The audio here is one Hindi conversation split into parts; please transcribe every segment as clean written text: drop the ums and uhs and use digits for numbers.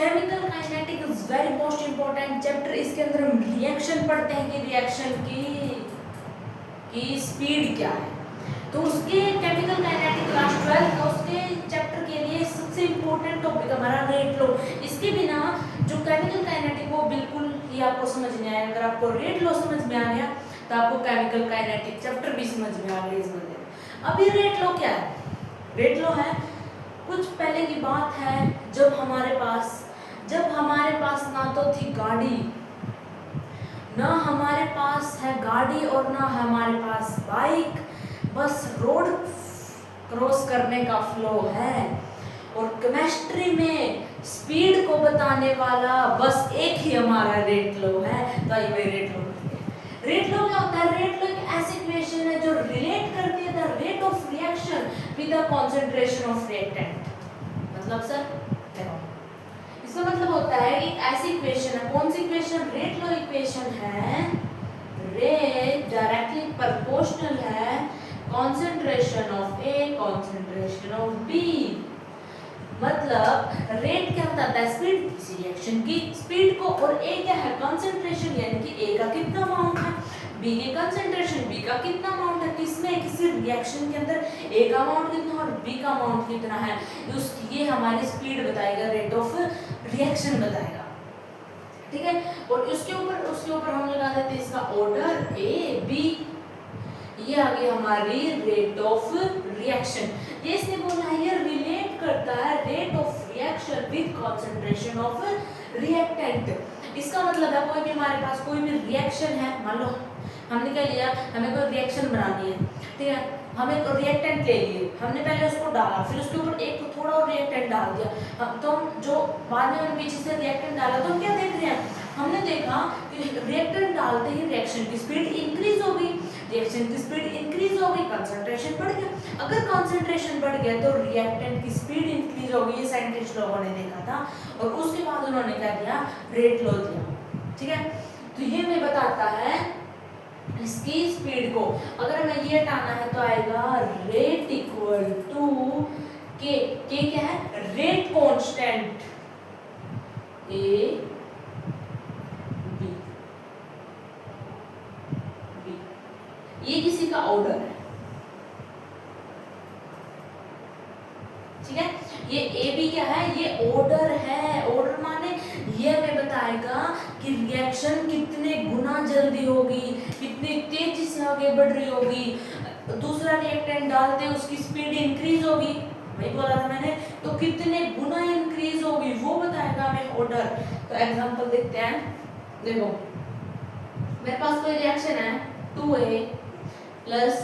Chemical kinetic is very most important chapter. इसके अंदर हम रिएक्शन पढ़ते हैं कि रिएक्शन की स्पीड क्या है। तो उसके केमिकल काइनेटिक क्लास 12 का उसके चैप्टर के लिए सबसे इम्पोर्टेंट टॉपिक हमारा रेट लॉ। इसके बिना जो केमिकल काइनेटिक वो बिल्कुल ही आपको समझ नहीं आएगा। अगर आपको रेट लॉ समझ में आ गया तो आपको केमिकल काइनेटिक चैप्टर भी समझ में आ गया। समझ अब ये रेट लॉ क्या है? रेट लॉ है कुछ पहले की बात है जब हमारे पास ना तो थी गाड़ी, ना हमारे पास है गाड़ी और ना हमारे पास बाइक, बस रोड क्रॉस करने का फ्लो है। और केमिस्ट्री में स्पीड को बताने वाला बस एक ही हमारा रेट लॉ है। तो ये रेट लॉ रेट लॉ क्या होता है? रेट लॉ एक ऐसी इक्वेशन है जो रिलेट करती है the rate of reaction with the concentration of reactant. मतलब सर देखो इसका मतलब होता है कि ऐसी इक्वेशन है, कौन सी इक्वेशन? रेट लॉ इक्वेशन है, रेट डायरेक्टली प्रोपोर्शनल है concentration of A concentration of B. मतलब रेट क्या बताता है? स्पीड, किसी रिएक्शन की स्पीड को, और ए क्या है? कंसंट्रेशन, यानी कि ए का कितना अमाउंट है, बी के कंसंट्रेशन, बी का कितना अमाउंट है, किसमें किसी रिएक्शन के अंदर ए का अमाउंट कितना और बी का अमाउंट कितना है। ये हमारी स्पीड बताएगा, रेट ऑफ रिएक्शन बताएगा। ठीक है। और उसके ऊपर हम लगा देते हैं इसका ऑर्डर ए बी। ये आ गई हमारी रेट ऑफ रिएक्शन। ये इसने बोला है ये रिलेट करता है rate of reaction with concentration of reactant. इसका मतलब है कोई भी हमारे पास कोई भी रिएक्शन है, मान लो हमने क्या लिया, हमें कोई रिएक्शन बनानी है, ठीक है, हमें एक रिएक्टेंट ले लिए, हमने पहले उसको डाला, फिर उसके ऊपर एक थोड़ा और रिएक्टेंट डाल दिया। तो हम जो बाद में हम पीछे से रिएक्टेंट डाला तो क्या देख रहे हैं? हमने देखा कि रिएक्टेंट डालते ही रिएक्शन की स्पीड इंक्रीज हो गई, रिएक्शन की स्पीड इंक्रीज हो गई, कंसंट्रेशन बढ़ गया। अगर कंसंट्रेशन बढ़ गया तो रिएक्टेंट की स्पीड इंक्रीज हो गई। ये साइंटिस्ट लोगों ने देखा था और उसके बाद उन्होंने क्या किया? रेट लॉ दिया। ठीक है। तो ये हमें बताता है इसकी स्पीड को। अगर हमें ये हटाना है तो आएगा रेट इक्वल टू के क्या है? Rate constant A B. ये किसी का ऑर्डर है, ठीक है। ये ए बी क्या है? ये ऑर्डर है। ऑर्डर माने ये हमें बताएगा कि रिएक्शन कितने गुना जल्दी होगी, कितनी तेजी से आगे बढ़ रही होगी, दूसरा रिएक्टेंट डालते उसकी स्पीड इंक्रीज होगी, वही बोला था मैंने, तो कितने गुना इंक्रीज होगी वो बताएगा हमें ऑर्डर। तो एग्जांपल देखते हैं। देखो मेरे पास कोई रिएक्शन है 2A प्लस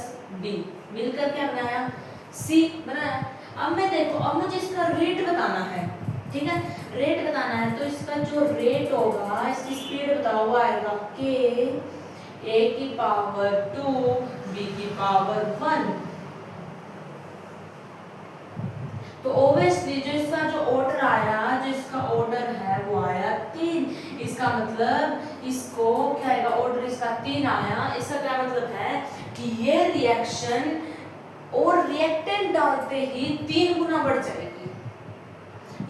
B मिलकर क्या बनाया? C बनाया। अब मैं देखो, अब मुझे इसका रेट बताना है, ठीक है, रेट बताना है। तो इसका जो रेट होगा, इसकी स्पीड बताओ, वो आएगा k a की पावर 2 b की पावर 1। तो ऑब्वियसली जो इसका जो ऑर्डर आया, जो इसका ऑर्डर है वो आया 3। इसका मतलब इसको क्या आएगा? ऑर्डर इसका 3 आया। इसका क्या मतलब है कि ये रिएक्शन और रिएक्टेंट डालते ही 3 गुना बढ़ जाएगी,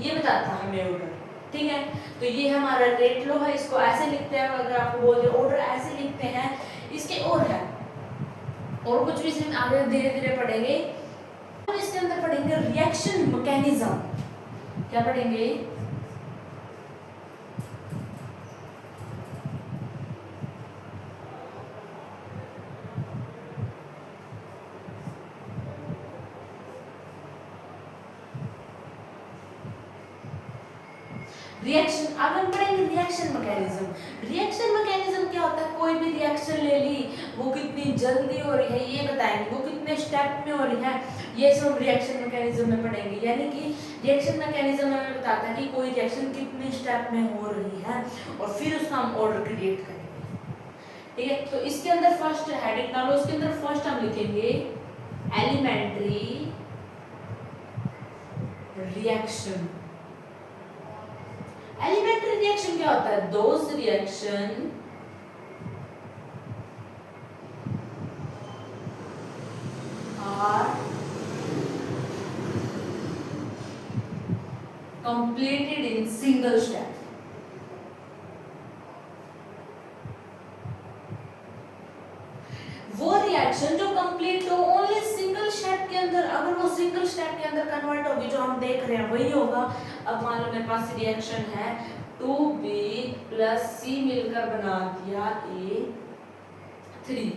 ये बताता है हमें ऑर्डर। ठीक है। तो ये हमारा रेट लो है, इसको ऐसे लिखते हैं। अगर आपको बोल दे ऑर्डर ऐसे लिखते हैं, इसके और है और कुछ भी इसमें आगे धीरे धीरे पढ़ेंगे। और इसके अंदर पढ़ेंगे रिएक्शन मैकेनिज्म। क्या पढ़ेंगे? रिएक्शन। अब हम पढ़ेंगे रिएक्शन मैकेनिज्म। रिएक्शन मैकेनिज्म क्या होता है? कोई भी रिएक्शन ले ली, वो कितनी जल्दी हो रही है ये बताएंगे, वो कितने स्टेप में हो रही है, ये सब रिएक्शन मैकेनिज्म में पढ़ेंगे। यानी कि रिएक्शन मैकेनिज्म हमें बताता है कि कोई रिएक्शन कितने स्टेप में हो रही है और फिर उसका हम ऑर्डर क्रिएट करेंगे। ठीक है। तो इसके अंदर फर्स्ट हेडिंग डालो, उसके अंदर फर्स्ट हम लिखेंगे एलिमेंट्री रिएक्शन। एलिमेंट्री रिएक्शन क्या होता है? Those reaction are completed in single step. वो रिएक्शन जो कंप्लीट हो ओनली सिंगल स्टेप के अंदर, अगर वो सिंगल स्टेप के अंदर कन्वर्ट होगी जो हम देख रहे हैं वही होगा। अब मान लो मेरे पास रिएक्शन है 2B + C मिलकर बना दिया A3,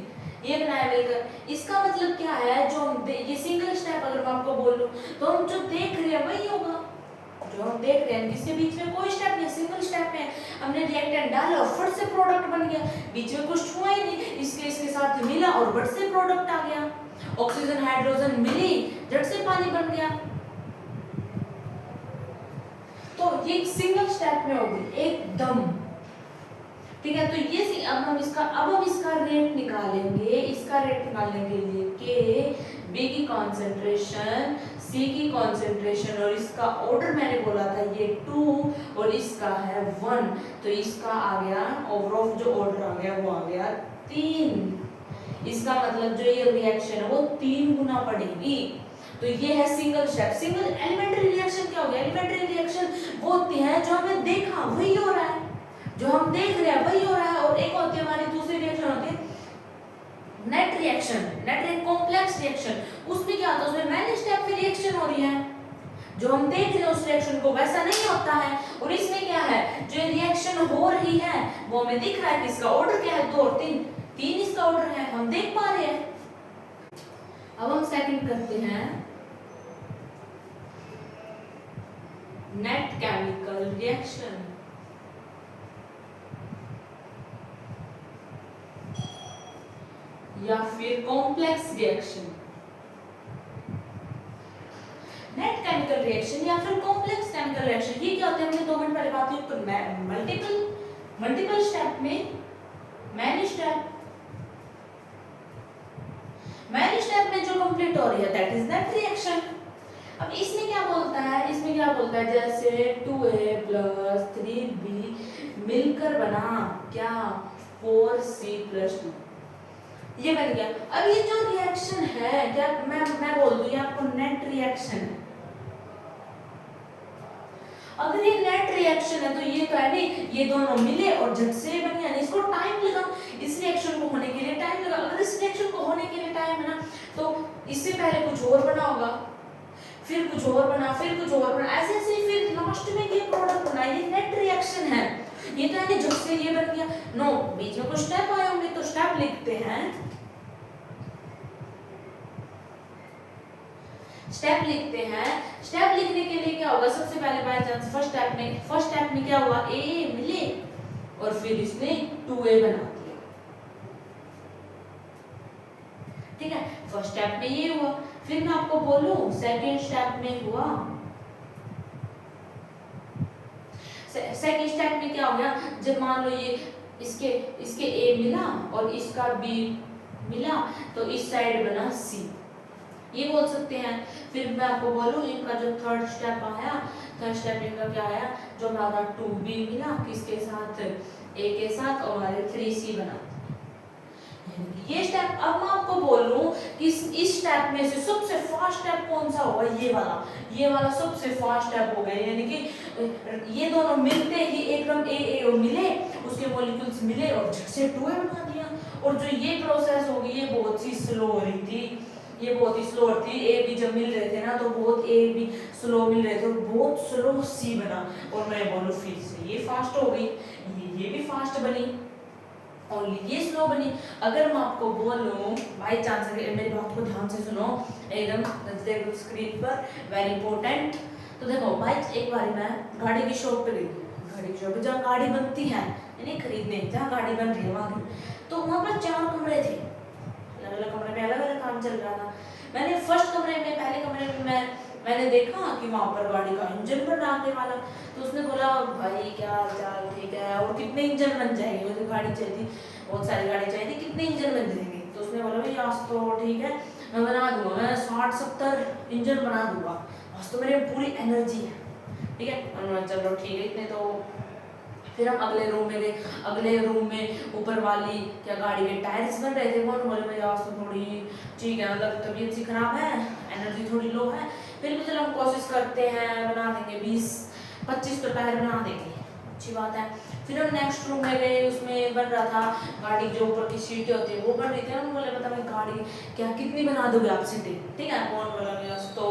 ये बनाया मिलकर। इसका मतलब क्या है, जो हम ये सिंगल स्टेप अगर मैं आपको बोलूं तो हम जो देख रहे हैं वही होगा जो हम देख रहे हैं। इसके बीच में कोई स्टेप नहीं, सिंगल स्टेप है, हमने रिएक्टेंट डाला और फट से प्रोडक्ट बन गया, बीच में कुछ हुआ ही नहीं, इसके साथ मिला और फट से प्रोडक्ट आ गया। ऑक्सीजन हाइड्रोजन मिली, झट से पानी बन गया। तो ये सिंगल स्टेप में होगी एकदम, ठीक है। तो ये अब हम इसका रेट निकालेंगे। इसका रेट निकालने के लिए के बी की कॉन्सेंट्रेशन, सी की कॉन्सेंट्रेशन और इसका ऑर्डर मैंने बोला था ये 2 और इसका है 1, तो इसका आ गया ओवरऑल जो ऑर्डर आ गया वो आ गया 3। इसका मतलब जो ये रिएक्शन है वो 3 गुना बढ़ेगी। तो ये है single step. Single elementary reaction क्या हो गया, एलिमेंट्री रिएक्शन वो होती है जो हमें देखा वही हो रहा है, जो हम देख रहे हैं वही हो रहा है। और एक होती है हमारी दूसरी रिएक्शन होती है net reaction, net complex reaction. उसमें क्या होता है, उसमें मैनी स्टेप की रिएक्शन हो रही है, जो हम देख रहे हैं उस रिएक्शन को वैसा नहीं होता है। और इसमें क्या है, जो रिएक्शन हो रही है वो हमें दिख रहा है कि इसका ऑर्डर क्या है 2 और 3 इसका ऑर्डर है, हम देख पा रहे हैं। अब हम सेकंड करते हैं नेट केमिकल रिएक्शन। या फिर complex reaction. Net chemical reaction या फिर कॉम्प्लेक्स केमिकल रिएक्शन, ये क्या होता है, हमने 2 मिनट पहले बात की। तो मल्टीपल स्टेप में मैनी स्टेप में जो कंप्लीट हो रही है दैट इज नेट रिएक्शन। अब इसमें क्या बोलता है, जैसे 2A + 3B मिलकर बना क्या 4C + 2, ये बन गया। अब ये जो रिएक्शन है क्या मैं बोल दूं ये आपको नेट रिएक्शन है। अगर ये नेट रिएक्शन है तो ये तो है नहीं, ये दोनों मिले और झट से बन गया, इसको टाइम लगा, इस रिएक्शन को होने के लिए टाइम लगा। अगर इस रिएक्शन को होने के लिए टाइम है ना, तो इससे पहले कुछ और बना होगा, फिर कुछ और बना, फिर कुछ और बना, ऐसे ऐसे फिर लास्ट में ये प्रोडक्ट बना। ये नेट रिएक्शन है, ये तो है नहीं झट से ये बन गया। नो, बीच में कुछ स्टेप आए होंगे तो स्टेप लिखते हैं। स्टेप लिखने के लिए क्या होगा, सबसे पहले बाय चांस फर्स्ट स्टेप में क्या हुआ, ए मिले और फिर इसने 2A बना दिया, ठीक है। फर्स्ट स्टेप में ये हुआ, फिर मैं आपको बोलूं सेकंड स्टेप में हुआ। सेकंड स्टेप में क्या हो गया, जब मान लो ये इसके A मिला और इसका B मिला तो इस साइड बना C, ये बोल सकते हैं। फिर मैं आपको बोलूं इनका जो थर्ड स्टेप इनका क्या आया, जो हमारा 2B मिला किसके साथ, A के साथ और हमारे 3C बना ये स्टेप। अब मैं आपको बोलूं कि इस स्टेप में से सबसे फास्ट स्टेप कौन सा होगा, ये वाला सबसे फास्ट स्टेप होगा। यानी कि ये दोनों मिलते ही एकदम A मिले, उसके मॉलिक्यूल्स मिले और झट से 2A बना दिया। और जो ये प्रोसेस होगी ये बहुत ही स्लो हो रही थी, A B जब मिल रहे थे ना तो बहुत A B स्लो मिल रहे थे, बहुत स्लो C बना। और मैं बोलूं फिर से ये फास्ट हो गई, ये भी फास्ट बनी और ये स्लो बनी। अगर मैं आपको बोलूं बाई चांस, मेरी बात को ध्यान से सुनो एकदम, देखो स्क्रीन पर, वेरी इंपॉर्टेंट। तो देखो भाई, एक बार मैं गाड़ी की शॉप पे गई, जहाँ गाड़ी बनती है यानी खरीदने, जहाँ गाड़ी बन रही है वहाँ, तो वहाँ पर 4 कमरे थे, अलग-अलग कमरे में अलग-अलग काम चल रहा था। मैंने फर्स्ट कमरे में, पहले कमरे में मैंने देखा कि वहाँ पर गाड़ी का इंजन बनाने वाला, तो उसने बोला भाई क्या चाल, ठीक है, और कितने इंजन बन जाएंगे, मुझे गाड़ी चाहिए, बहुत सारी गाड़ी चाहिए, कितने इंजन बन जाएंगे। तो उसने बोला भाई आज तो ठीक है मैं बना दूंगा, मैं 60-70 इंजन बना दूंगा, आज तो मेरे पूरी एनर्जी है, ठीक है। और चलो ठीक है, इतने तो। फिर हम अगले रूम में ऊपर वाली क्या गाड़ी के टायर्स बन रहे थे, कौन बोले भाई आज तो थोड़ी ठीक है, मतलब तबीयत सी खराब है, एनर्जी थोड़ी लो है, फिर भी चलो हम कोशिश करते हैं बना देंगे 25 तो टायर बना देंगे, अच्छी बात है। फिर हम नेक्स्ट रूम में गए, उसमें बन रहा था गाड़ी जो ऊपर की सीटें होती है वो बन रही थी। हम बोले बता भाई गाड़ी क्या कितनी बना दोगे आप सीटें, ठीक है। कौन बोला यस तो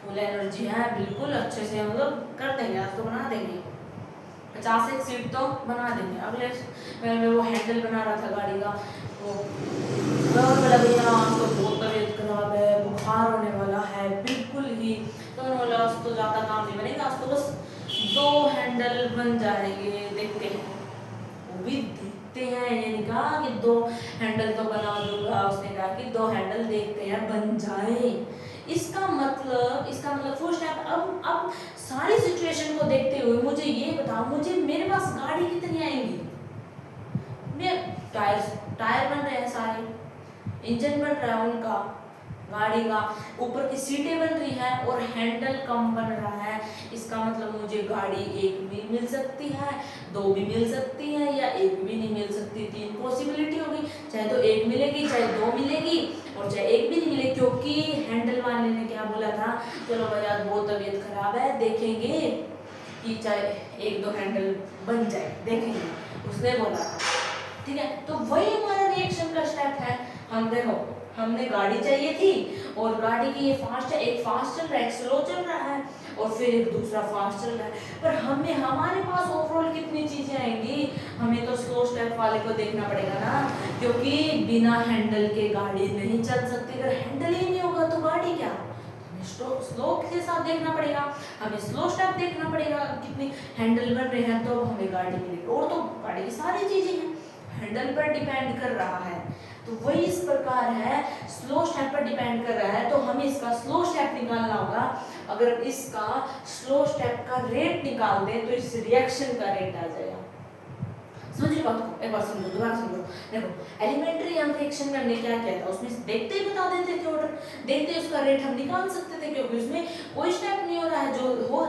फुल एनर्जी है, बिल्कुल अच्छे से मतलब कर देंगे, आज तो बना देंगे, 50 एक सीट तो बना देंगे। अगले में वो हैंडल बना रहा था गाड़ी का, वो बोला भैया आज तो बहुत तबीयत खराब है, बुखार होने वाला है बिल्कुल ही। तो उन्होंने बोला आज तो ज़्यादा काम नहीं बनेगा, आज तो बस 2 हैंडल बन जाएंगे, देखते हैं। वो भी देखते हैं, यानी कहा कि 2 हैंडल तो बना दूंगा, उसने कहा कि 2 हैंडल देखते हैं बन जाए। इसका मतलब फुल स्टॉप। अब सारी सिचुएशन को देखते हुए मुझे ये बताओ, मुझे मेरे पास गाड़ी कितनी आएंगी? मैं टायर बन रहे हैं सारे, इंजन बन रहा है उनका गाड़ी का, ऊपर की सीटें बन रही है और हैंडल कम बन रहा है। इसका मतलब मुझे गाड़ी 1 भी मिल सकती है, 2 भी मिल सकती है, या 1 भी नहीं मिल सकती। 3 पॉसिबिलिटी होगी, चाहे तो 1 मिलेगी, चाहे 2 मिलेगी और चाहे 1 भी नहीं मिलेगी। क्योंकि हैंडल वाले ने क्या बोला था, चलो भाई आज बहुत तबीयत खराब है, देखेंगे कि चाहे 1-2 हैंडल बन जाए, देखेंगे, उसने बोला था, ठीक है। तो वही हमारा रिएक्शन का स्टेप है। हम देखो, हमने गाड़ी चाहिए थी और गाड़ी की ये फास्ट है, एक फास्ट चल रहा है, एक स्लो चल रहा है और फिर एक दूसरा फास्ट चल रहा है। पर हमें हमारे पास ओवरऑल कितनी चीजें आएंगी? हमें तो स्लो स्टेप वाले को देखना पड़ेगा ना, क्योंकि बिना हैंडल के गाड़ी नहीं चल सकती। अगर हैंडल ही नहीं होगा तो गाड़ी क्या, स्लो के साथ देखना पड़ेगा, हमें स्लो स्टेप देखना पड़ेगा, कितनी हैंडल बन रहे हैं तो हमें गाड़ी मिलेगी। और तो गाड़ी की सारी चीजें हैं, हैंडल पर डिपेंड कर रहा है। तो वही इस प्रकार है, स्लो स्टेप पर डिपेंड कर रहा है, तो हमें इसका स्लो स्टेप निकालना होगा। अगर इसका स्लो स्टेप का रेट निकाल दें तो इस रिएक्शन का रेट आ जाएगा। समझिए बात को, एक बार समझो, दोबारा समझो। देखो एलिमेंट्री हम रिएक्शन में हमने क्या किया था, उसमें देखते ही बता देते थे ऑर्डर, देखते ही उसका रेट हम निकाल सकते थे, क्योंकि उसमें कोई स्टेप नहीं हो रहा है,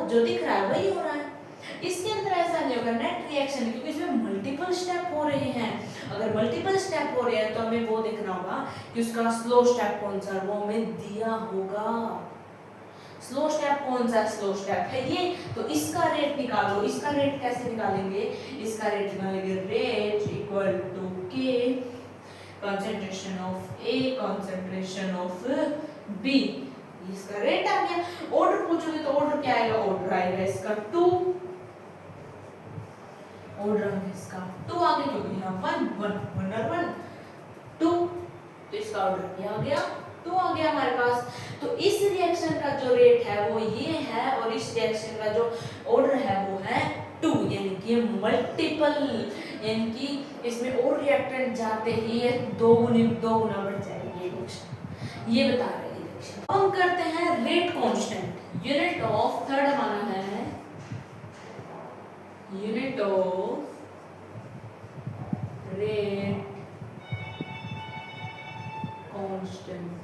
जो दिख रहा है वही हो रहा है। इसके अंदर ऐसा नहीं होगा नेट रिएक्शन, क्योंकि इसमें मल्टीपल स्टेप हो रहे हैं। अगर मल्टीपल स्टेप हो रहे हैं तो हमें वो देखना होगा कि उसका स्लो स्टेप कौन सा, वो हमें दिया होगा। स्लो स्टेप कौन सा स्लो स्टेप है ये, तो इसका रेट निकालो। इसका रेट कैसे निकालेंगे? इसका रेट निकालेंगे, rate equal to k concentration of A concentration of B. इसका रेट आ गया। ऑर्डर पूछोगे तो ऑर्डर क्या आएगा? ऑर्डर आएगा इसका 2, ऑर्डर इसका 2 आ गया, क्योंकि यहाँ 1 2, तो इसका ऑर्डर क्या आ गया? 2 आ गया हमारे पास। तो इस रिएक्शन का जो रेट है वो ये है, और इस रिएक्शन का जो ऑर्डर है वो है 2, यानी कि मल्टीपल, यानी कि इसमें और रिएक्टेंट जाते ही 2 गुना बढ़ जाएगी ये रिएक्शन, ये बता रहे हैं रिएक्शन। हम करते हैं rate constant, unit of, third माना है unit of rate constant.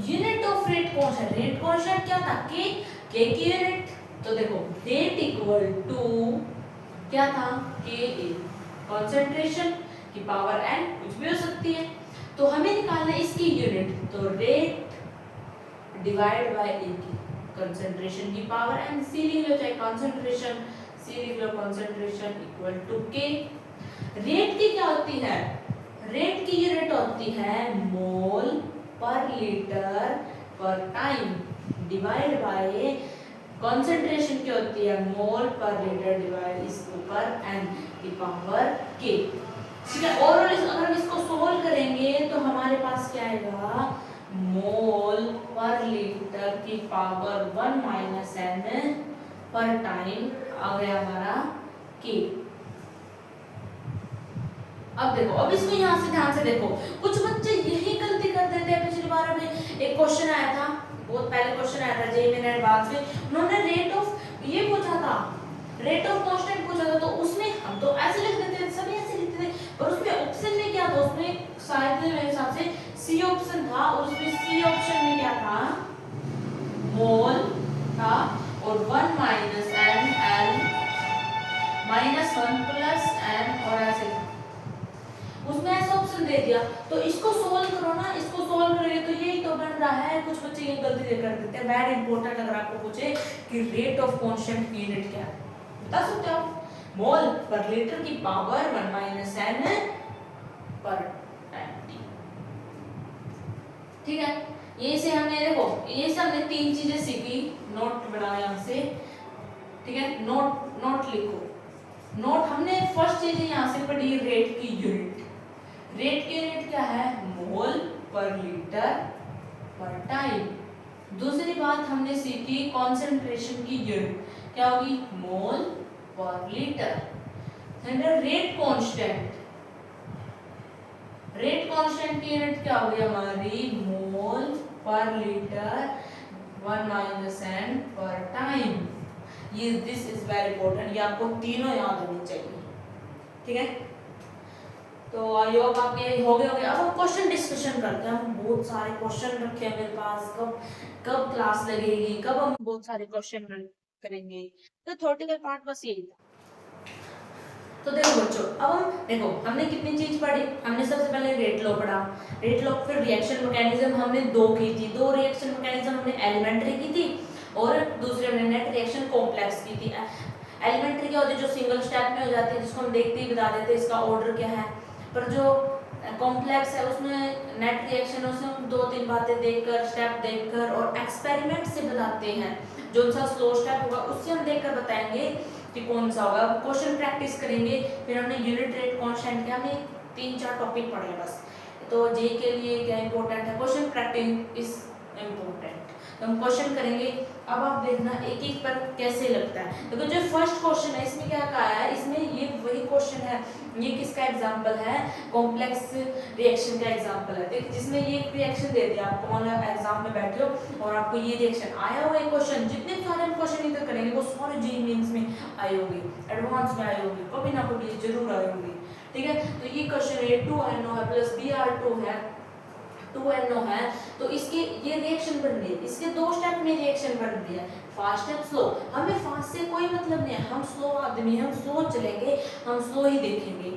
Unit of rate constant, rate constant क्या था? के की यूनिट। तो देखो रेट इक्वल टू क्या था? के ए, कंसंट्रेशन की पावर एन, कुछ भी हो सकती है। तो हमें निकालना है इसकी यूनिट, तो रेट डिवाइड बाय ए की कंसंट्रेशन की पावर एन, सी लिख लो, चाहे कंसंट्रेशन सी लिख लो, कंसंट्रेशन इक्वल टू के। रेट की क्या होती है? रेट की यूनिट होती है मोल पर लीटर पर टाइम डिवाइड बाय कंसंट्रेशन की होती है मोल पर लीटर डिवाइड इसके ऊपर एन की पावर के। ठीक है। और अगर हम इसको सोल्व करेंगे तो हमारे पास क्या आएगा? मोल पर लीटर की पावर 1 माइनस एन पर टाइम आ गया हमारा के। अब देखो, अब इसको यहाँ से ध्यान से देखो, कुछ बच्चे यही गलती कर देते हैं। पिछली बार अभी एक क्वेश्चन आया था, बहुत पहले क्वेश्चन आया था जेईई मेन एडवांस में, उन्होंने रेट ऑफ ये पूछा था, रेट ऑफ कांस्टेंट पूछा था, तो उसमें हम तो ऐसे लिख देते थे, सभी ऐसे लिखते थे, पर उसमें ऑप्शन में क्या था? उसमें शायद मेरे हिसाब से सी ऑप्शन था, और उसमें सी ऑप्शन में क्या था? मोल था और 1 minus N, L minus 1 plus N, और ऐसे उसमें ऐसा ऑप्शन दे दिया। तो इसको सोल्व करो ना, इसको सोल्व करोगे तो यही तो बन रहा है, कुछ बच्चे ये गलती कर देते हैं, वेरी इंपॉर्टेंट। अगर आपको पूछे कि रेट ऑफ कांस्टेंट की यूनिट क्या है, बता सकते हो आप? मोल पर लीटर की पावर 1 माइनस n पर टाइम t। ठीक है, ये से हमने देखो, ये से हमने 3 चीजें सीखी। नोट बनाओ यहाँ से, ठीक है, नोट लिखो। नोट हमने फर्स्ट चीज यहाँ से पढ़ी रेट की यूनिट। रेट की यूनिट क्या है? मोल पर लीटर पर टाइम। दूसरी बात हमने सीखी कंसंट्रेशन की यूनिट क्या होगी? मोल पर litre. Rate constant, rate constant की यूनिट क्या होगी हमारी? मोल पर लीटर 1 माइनस n पर टाइम। ये दिस इज वेरी इंपॉर्टेंट, ये आपको तीनों याद होनी चाहिए। ठीक है, तो आई होप आपके हो गए होंगे। अब हम क्वेश्चन डिस्कशन करते हैं। हम बहुत सारे क्वेश्चन रखे हैं मेरे पास, कब कब क्लास लगेगी, कब हम बहुत सारे क्वेश्चन करेंगे। तो थ्योरेटिकल पार्ट बस यही था। तो देखो बच्चों, अब हम देखो हमने कितनी चीज पढ़ी। हमने सबसे पहले रेट लॉ पढ़ा, रेट लॉ, फिर रिएक्शन मैकेनिज्म हमने दो की थी। दो रिएक्शन मैकेनिज्म हमने एलिमेंट्री की थी और दूसरे हमने नेट रिएक्शन कॉम्प्लेक्स की थी। एलिमेंट्री क्या होती है? जो सिंगल स्टेप में हो जाती है, जिसको हम देखते ही बता देते हैं इसका ऑर्डर क्या है। पर जो कॉम्प्लेक्स है उसमें नेट रिएक्शन, उसमें हम 2-3 बातें देखकर, स्टेप देखकर और एक्सपेरिमेंट से बताते हैं। जो सा स्लो स्टेप होगा उससे हम देखकर बताएंगे कि कौन सा होगा। क्वेश्चन प्रैक्टिस करेंगे। फिर हमने यूनिट रेट कांस्टेंट के हमने 3-4 टॉपिक पढ़े बस। तो जे के लिए क्या इंपॉर्टेंट है? Question practice is important. तो हम क्वेश्चन करेंगे। अब आप देखना एक एक पर कैसे लगता है। देखो जो फर्स्ट क्वेश्चन है इसमें क्या कहा है? इसमें ये वही क्वेश्चन है। ये किसका एग्जांपल है? कॉम्प्लेक्स रिएक्शन का एग्जांपल है। देखिए जिसमें ये रिएक्शन दे दिया आपको, मान एग्जाम में बैठे हो और आपको ये रिएक्शन आया हुआ है। क्वेश्चन जितने सारे हम क्वेश्चन इधर करेंगे वो सारे जी मेंस में आए होंगे, एडवांस में आए होंगे, कभी ना कभी जरूर आए होंगे। ठीक है, तो ये क्वेश्चन है 2NO है प्लस Br2 है 2NO है। तो इसके ये रिएक्शन बन रही है, इसके 2 स्टेप में रिएक्शन बन रही है, फास्ट स्टेप स्लो। हमें फास्ट से कोई मतलब नहीं है, हम स्लो आदमी, हम स्लो चलेंगे, हम स्लो ही देखेंगे।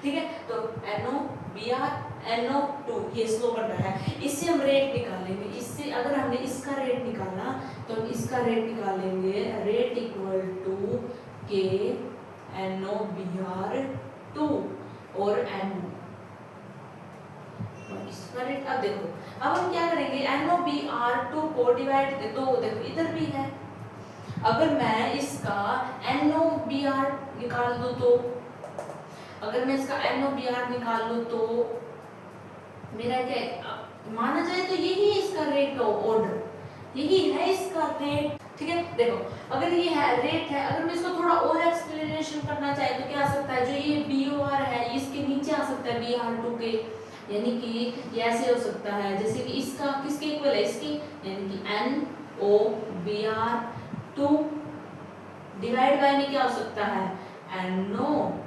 ठीक है, तो NO Br NO2 ये स्लो बन रहा है। इससे हम रेट निकालेंगे। इससे अगर हमने इसका रेट निकाला तो इसका रेट निकालेंगे, rate equal to K NO Br2 और NO इसका रेट। अब देखो, अब हम क्या करेंगे? NOBr2 को डिवाइड देखो इधर भी है। अगर मैं इसका NOBr निकाल दूं तो, अगर मैं इसका NOBr निकाल लूं तो मेरा क्या माना जाए तो यही है इसका रेट का ऑर्डर, यही है इसका रेट। ठीक है, देखो अगर ये है रेट है, अगर मैं इसको थोड़ा और एक्सप्लेनेशन करना चाहे तो क्या आ सकता है? जो ये BOR है इसके नीचे आ सकता है Br2 के, यानी कि ये ऐसे हो सकता है जैसे कि इसका किसके इक्वल है? इसकी, यानी कि NOBr2 डिवाइड बाय में क्या हो सकता है? NOBr।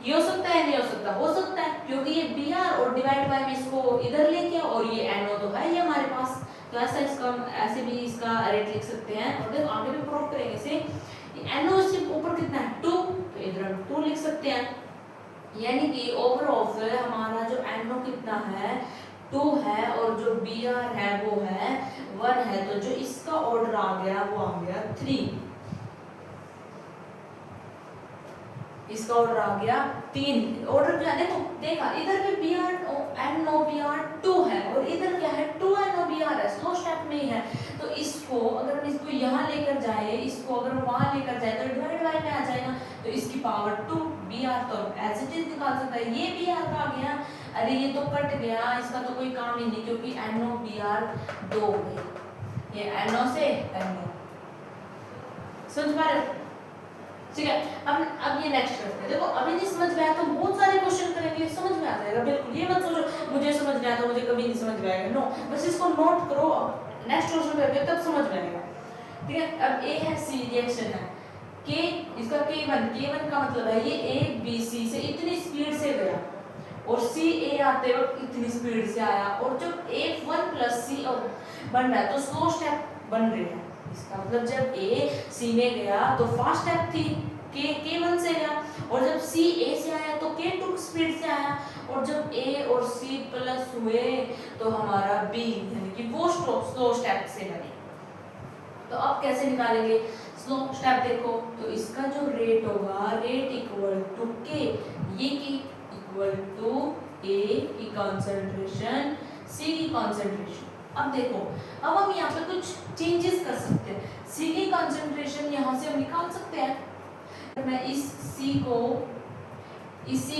ये हो सकता है नहीं हो सकता? हो सकता है, क्योंकि ये Br और डिवाइड बाय में इसको इधर लेके और ये NO तो है ये हमारे पास। तो ऐसा इसका हम ऐसे भी इसका रेट लिख सकते हैं। और देखो आगे भी प्रूव करेंगे इसे। NO से ऊपर कितना है? 2, तो इधर हम 2 लिख सकते हैं। यानी कि ओवरऑल हमारा जो NO कितना है? 2 है और जो Br है वो है 1 है। तो जो इसका ऑर्डर आ गया वो आ गया 3, इसका ऑर्डर आ गया 3। ऑर्डर क्या देखो, देखा इधर भी Br NOBr2 है और इधर क्या है? 2NOBr है, स्लो स्टेप में ही है। तो इसको अगर हम इसको यहाँ लेकर जाए, इसको अगर वहां लेकर जाए तो डिवाइड बाय में आ जाएगा। तो इसकी पावर 2 Br तो एज इट इज निकाल सकता है। ये Br का आ गया, अरे ये तो कट गया, इसका तो कोई काम ही नहीं क्योंकि NOBr 2 है, ये NO से NO। समझ पा रहे? ठीक है, अब ये नेक्स्ट करते हैं। देखो अभी नहीं समझ में आया तो बहुत सारे क्वेश्चन करेंगे, समझ में आ जाएगा। बिल्कुल ये मत सोचो मुझे समझ में आया तो मुझे कभी नहीं समझ में आएगा, नो, बस इसको नोट करो, नेक्स्ट क्वेश्चन करेंगे तब समझ में आएगा। ठीक है, अब A है, C रिएक्शन है, K इसका K1 का मतलब है ये A B C से इतनी स्पीड से गया और C A आते वक्त इतनी स्पीड से आया, और जब A1 प्लस C बन रहा है तो स्लो स्टेप बन रही है। इसका मतलब जब A C में गया तो फास्ट स्टेप थी, K1 से गया, और जब C A से आया तो K2 स्पीड से आया, और जब ए और सी प्लस हुए तो हमारा बी यानी कि वो स्लो स्टेप से बने। तो अब कैसे निकालेंगे स्लो स्टेप? देखो तो इसका जो रेट होगा, रेट इक्वल टू के, ये की इक्वल टू ए की कंसंट्रेशन, सी की कंसंट्रेशन। अब देखो, अब हम यहाँ पे कुछ चेंजेस कर सकते हैं। सी की कंसंट्रेशन यहाँ से हम निकाल सकते हैं। मैं इस सी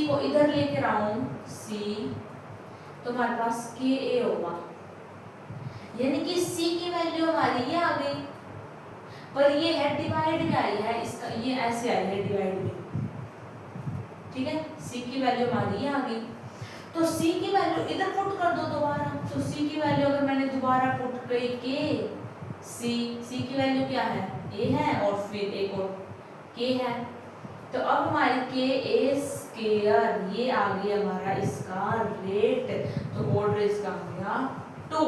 को इधर लेकर आऊं सी, तो हमारे पास के ए होगा, यानी कि सी की वैल्यू हमारी ये आ गई, पर ये है डिवाइड में आई है, इसका ये ऐसे आई है डिवाइड में, ठीक है। सी की वैल्यू हमारी ये आ गई, तो सी की वैल्यू इधर पुट कर दो दोबारा। तो सी की वैल्यू अगर मैंने दोबारा पुट करी के सी की वैल्यू क्या है, ए है, और फिर एक और के है, तो अब हमारी के ए स्क्वायर ये आ गया हमारा इसका रेट, तो ऑर्डर इसका आ गया 2,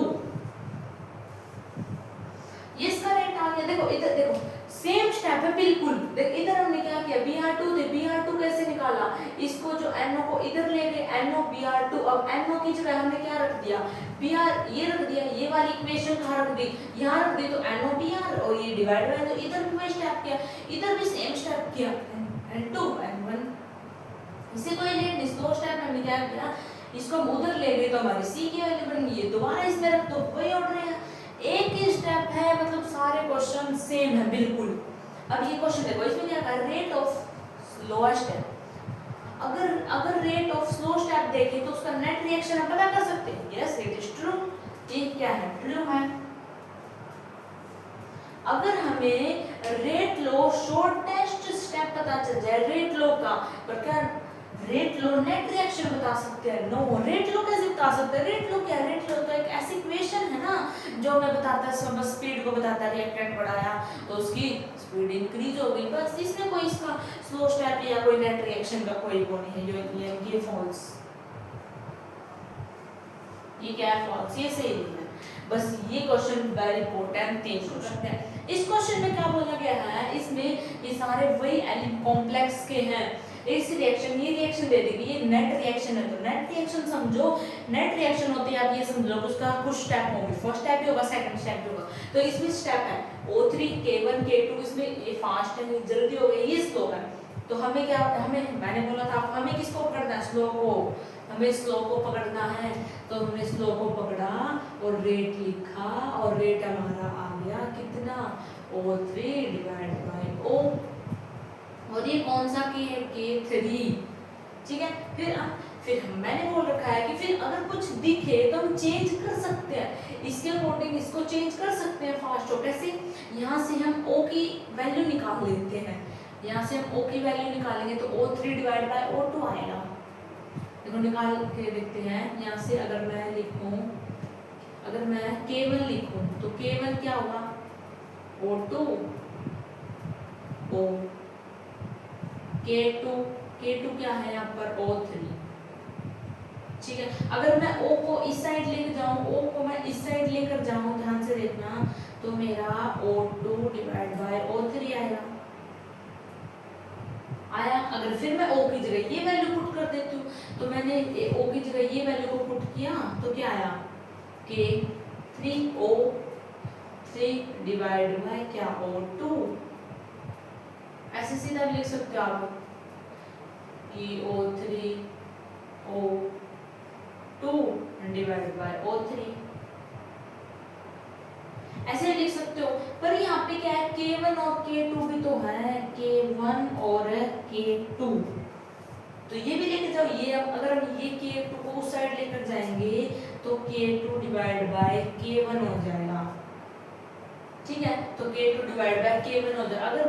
ये इसका रेट आ गया। देखो इधर देखो सेम स्टेप है बिल्कुल। देख इधर हमने क्या किया, Br2 थे, Br2 कैसे निकाला, इसको जो NO को इधर ले गए, NO Br2, अब NO की जगह हमने क्या रख दिया, Br ये रख दिया, ये वाली इक्वेशन कहाँ रख दी, यहाँ रख दी, तो NO Br और ये डिवाइड बाय, तो इधर भी वही स्टेप किया, इधर भी सेम स्टेप किया, N2 N1, इसे कोई रेट नहीं, स्लो स्टेप हमने क्या किया, इसको हम उधर ले गए तो हमारी सी की वैल्यू बन गई, दोबारा इसमें रख दो, वही ऑर्डर है, एक ही स्टेप है, मतलब सारे क्वेश्चन सेम है बिल्कुल। अब ये क्वेश्चन देखो, इसमें क्या है, रेट ऑफ स्लो स्टेप, अगर रेट ऑफ स्लो स्टेप देखें तो उसका नेट रिएक्शन हम पता कर सकते हैं, यस इट इज ट्रू, ये क्या है, ट्रू है। अगर हमें रेट लो शॉर्टेस्ट स्टेप पता चल जाए रेट लो का, पर क्या रेट लो नेट रिएक्शन बता सकते हैं, नो रेट लो कैसे बता सकते हैं, रेट लो क्या है, रेट लो तो एक ऐसी इक्वेशन है ना जो हमें बताता है, सब स्पीड को बताता है, रिएक्टेंट बढ़ाया तो उसकी स्पीड इंक्रीज हो गई, बस इसमें कोई इसका स्लो स्टेप या कोई नेट रिएक्शन का कोई वो नहीं है, जो ये फॉल्स, ये क्या है, फॉल्स, ये सही नहीं है। बस ये क्वेश्चन वेरी इंपॉर्टेंट 3 क्वेश्चन है। इस क्वेश्चन में क्या बोला गया है, इसमें ये सारे वही कॉम्प्लेक्स के हैं, इस रिएक्शन, ये रिएक्शन दे देगी, ये नेट रिएक्शन है, तो नेट रिएक्शन समझो, नेट रिएक्शन होती है, आप ये समझ लो उसका कुछ स्टेप होंगे, फर्स्ट स्टेप भी होगा, सेकंड स्टेप भी होगा, तो इसमें स्टेप है O3 K1 K2, इसमें ये फास्ट है, जल्दी हो गई, ये स्लो है, तो हमें क्या, हमें मैंने बोला था हमें किसको पकड़ना है, स्लो को, हमें स्लो को पकड़ना है, तो हमने स्लो को पकड़ा और रेट लिखा, और रेट हमारा आ गया कितना, O3 डिवाइड बाय O, और ये कौन सा की है, K3, ठीक है। फिर मैंने बोल रखा है कि फिर अगर कुछ दिखे तो हम चेंज कर सकते हैं, इसके अकॉर्डिंग इसको चेंज कर सकते हैं फास्ट हो, कैसे, यहाँ से हम O की वैल्यू निकाल लेते हैं, यहाँ से हम O की वैल्यू निकालेंगे तो O3 डिवाइड बाय O2 आएगा, देखो निकाल के देखते हैं। यहाँ से अगर मैं लिखूं, अगर मैं K1 लिखूं तो K1 क्या होगा, O2 O, K2 क्या है यहाँ पर, O3, ठीक है। अगर मैं O को इस साइड लेकर जाऊं, O को मैं इस साइड लेकर जाऊं, ध्यान से देखना, तो मेरा O2 डिवाइड बाय O3 आया। अगर फिर मैं O की जगह ये वैल्यू पुट कर देती हूँ, तो मैंने O की जगह ये वैल्यू को पुट किया तो क्या आया, K3O3 डिवाइड बाय क्या, O2, ऐसे सीधा भी लिख सकते हो आप, O3 O2 divide by O3, ऐसे लिख सकते हो। पर यहाँ पे क्या है, K1 और K2 भी तो है, K1 और K2, तो ये भी लेके जाओ, ये अगर हम ये K2 को उस साइड लेकर जाएंगे तो K2 डिवाइड बाय K1 हो जाएगा, ठीक है, तो K2 डिवाइड बाय K1 हो जाएगा। अगर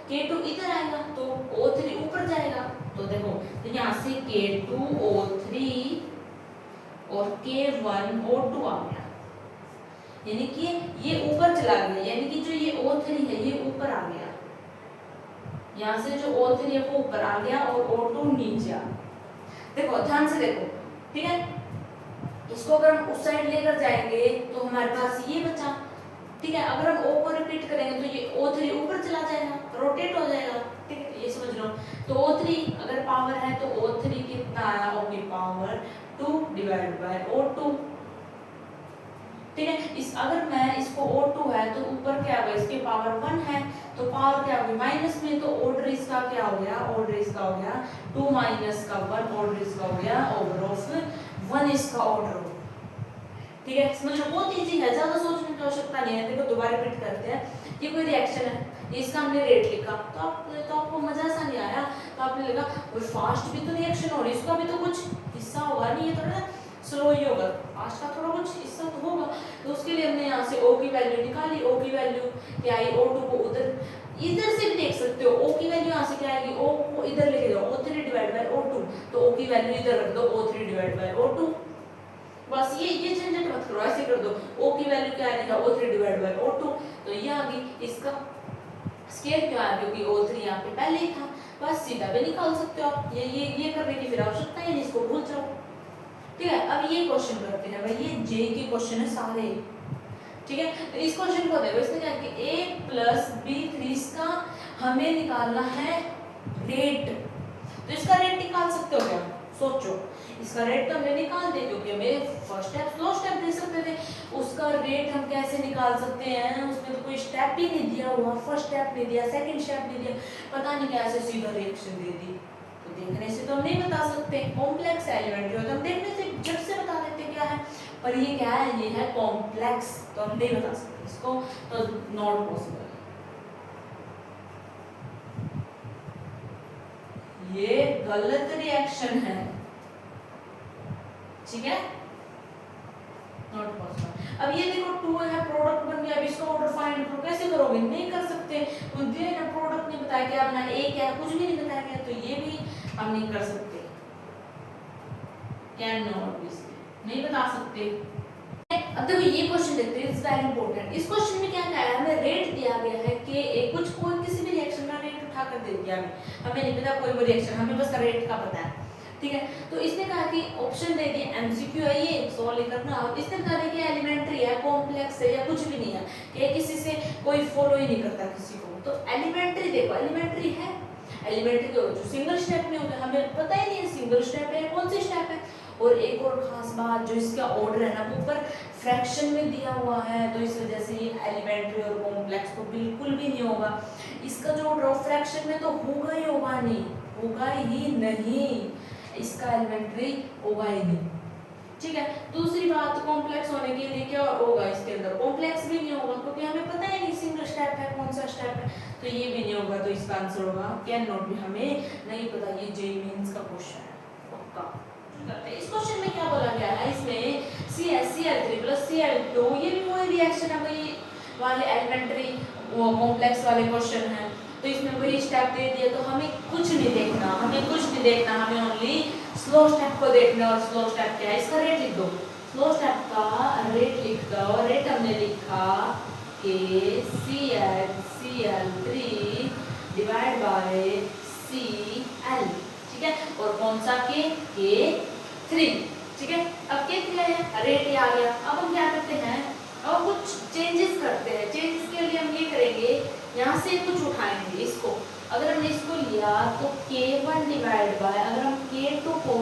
K2 इधर आएगा तो O3 ऊपर जाएगा, तो देखो तो यहाँ से K2 O3 और K1 O2 आ गया, यानी कि ये ऊपर चला गया, यानी कि जो ये O3 है ये ऊपर आ गया, यहाँ से जो O3 है वो ऊपर आ गया और O2 नीचे आ गया। देखो ध्यान से देखो, ठीक है, इसको अगर हम उस साइड लेकर जाएंगे तो हमारे पास ये बचा, ठीक है। अगर हम O को रिपीट करेंगे तो ये O3 ऊपर चला जाएगा, रोटेट हो जाएगा, ठीक है, ये समझ लो। तो O3 अगर पावर है तो O3 कितना आया, O की पावर 2 डिवाइड बाय O2। ठीक है, इस अगर मैं इसको O2 है तो ऊपर क्या होगा, इसकी पावर 1 है तो पावर क्या होगी माइनस में, तो ऑर्डर इसका क्या हो गया, ऑर्डर इसका हो गया 2 माइनस का 1, ऑर्डर इसका हो गया ओवर ऑफ 1 इसका ऑर्डर हो। ठीक है, समझ लो बहुत इजी है, ज्यादा सोचने की आवश्यकता नहीं है। देखो दोबारा रिपीट करते हैं, ये कोई रिएक्शन है, इसका हमने रेट लिखा तो आपको मजा सा नहीं आया, तो आपने लिखा कोई फास्ट भी तो रिएक्शन हो रही, इसका भी तो कुछ हिस्सा होगा, नहीं ये थोड़ा स्लो ही होगा, फास्ट का थोड़ा कुछ हिस्सा तो होगा। तो उसके लिए हमने यहाँ से O की वैल्यू निकाली, O की वैल्यू क्या आई, O2 को इधर से भी देख सकते हो, O की वैल्यू यहाँ से क्या आएगी, O को इधर लेके जाओ O3 डिवाइड बाय O2, तो O की वैल्यू इधर रख दो O3 डिवाइड बाय O2। बस ये झंझट मत करो, ऐसे कर दो, O की वैल्यू क्या आएगा O3 डिवाइड बाय O2, तो ये आ गई। इसका स्केयर क्यों आया, क्योंकि O3 यहाँ पे पहले ही था, बस सीधा भी निकाल सकते हो आप, ये करने की फिर आवश्यकता है नहीं, इसको भूल जाओ। ठीक है, अब ये क्वेश्चन करते हैं भाई, ये जे के क्वेश्चन है सारे। ठीक है, तो इस क्वेश्चन को देखो, इसने क्या कि A प्लस B3 इसका हमें निकालना है रेट, तो इसका रेट निकाल सकते हो क्या, सोचो, इसका रेट तो हमने निकाल दे, क्योंकि हमें फर्स्ट स्टेप स्लो स्टेप दे सकते थे, उसका रेट हम कैसे निकाल सकते हैं, उसमें तो कोई स्टेप ही नहीं दिया हुआ, फर्स्ट स्टेप नहीं दिया, सेकंड स्टेप नहीं दिया, पता नहीं कैसे सीधा रिएक्शन दे दी। तो देखने से तो हम नहीं बता सकते, कॉम्प्लेक्स एलिमेंट जो हम देखने से झट से बता देते क्या है, पर ये क्या है, ये है कॉम्प्लेक्स, तो हम नहीं बता सकते इसको, तो नॉट पॉसिबल, ये गलत रिएक्शन है। ठीक है, नॉट पॉसिबल। अब ये देखो 2 है, प्रोडक्ट बन गया, अब इसका ऑर्डर फाइंड करो, कैसे करोगे, नहीं कर सकते, तो दिए ना प्रोडक्ट नहीं बताया गया, अपना ए क्या है कुछ भी नहीं बताया गया, तो ये भी हम नहीं कर सकते, कैन नॉट बी, नहीं बता सकते। अब देखो ये क्वेश्चन देखते हैं, इट्स वेरी इंपॉर्टेंट। इस क्वेश्चन में क्या क्या है, हमें रेट दिया गया है कि कुछ कोई किसी भी रिएक्शन का रेट उठा कर दे दिया, हमें नहीं पता कोई भी रिएक्शन, हमें बस रेट का पता है। ठीक है, तो इसने कहा कि ऑप्शन दे दिए, एमसीक्यू है ये, सॉल्व करना। इसने कहा कि एलिमेंट्री है, कॉम्प्लेक्स है या कुछ भी नहीं है, कि किसी से कोई फॉलो ही नहीं करता किसी को, तो एलिमेंट्री देखो, एलिमेंट्री है, एलिमेंट्री के जो सिंगल स्टेप में होते हैं, हमें पता ही नहीं है सिंगल स्टेप है कौन सी स्टेप है। और एक और खास बात, जो इसका ऑर्डर है ना ऊपर फ्रैक्शन में दिया हुआ है, तो इस वजह से ये एलिमेंट्री और कॉम्प्लेक्स तो बिल्कुल भी नहीं होगा, इसका जो ऑर्डर फ्रैक्शन में तो होगा ही होगा नहीं, होगा ही नहीं, इसका एलिमेंट्री होगा ही नहीं। ठीक है, दूसरी बात, कॉम्प्लेक्स होने के लिए क्या होगा, इसके अंदर कॉम्प्लेक्स भी नहीं होगा, क्योंकि हमें पता ही नहीं सिंगल स्टेप है कौन सा स्टेप है, तो ये भी नहीं होगा, तो इसका आंसर होगा कैन नॉट बी, हमें नहीं पता, ये जे मींस का क्वेश्चन है पक्का। इस क्वेश्चन में क्या बोला गया है, इसमें CH3 प्लस Cl2, ये भी वही रिएक्शन है वही वाले एलिमेंट्री वो कॉम्प्लेक्स वाले क्वेश्चन है, तो इसमें वही स्टेप दे दिया, तो हमें कुछ नहीं देखना, हमें कुछ नहीं देखना, हमें ओनली स्लो स्टेप को देखना। और स्लो स्टेप क्या है, इसका रेट लिख दो, स्लो स्टेप का रेट लिख दो, रेट हमने लिखा कि CH3 डिवाइड बाय Cl, ठीक है, और कौन सा K3, ठीक है, अब K3 आया, रेट ये आ गया। अब हम क्या करते हैं, अब कुछ चेंजेस करते हैं, चेंजेस के लिए हम ये करेंगे, यहाँ से कुछ उठाएंगे इसको, अगर हमने इसको लिया तो K1 डिवाइड बाय, अगर हम K2 को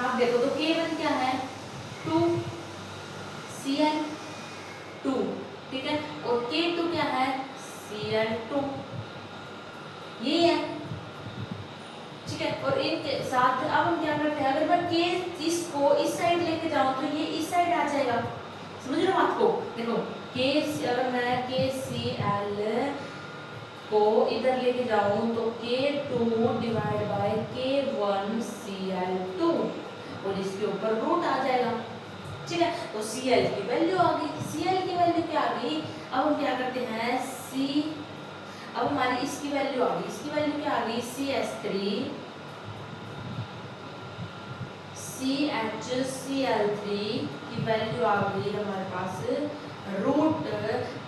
आप देखो तो K1 क्या है 2 Cl2, ठीक है, और K2 क्या है Cl2, ये है, ठीक है, और इनके साथ अब हम क्या करते हैं, अगर मैं K इसको इस साइड लेके जाऊं तो ये इस साइड आ जाएगा, समझ रहे हो बात को, देखो अगर मैं KCl को इधर लेके जाऊं तो K2 divide by K1 Cl2, और इसके ऊपर रूट आ जाएगा, ठीक है, तो Cl की वैल्यू आ गई, Cl की वैल्यू क्या आ गई, अब हम क्या करते हैं अब हमारी इसकी वैल्यू आ गई, इसकी वैल्यू क्या आ गई CH3 CHCl3 की वैल्यू आ गई हमारे पास root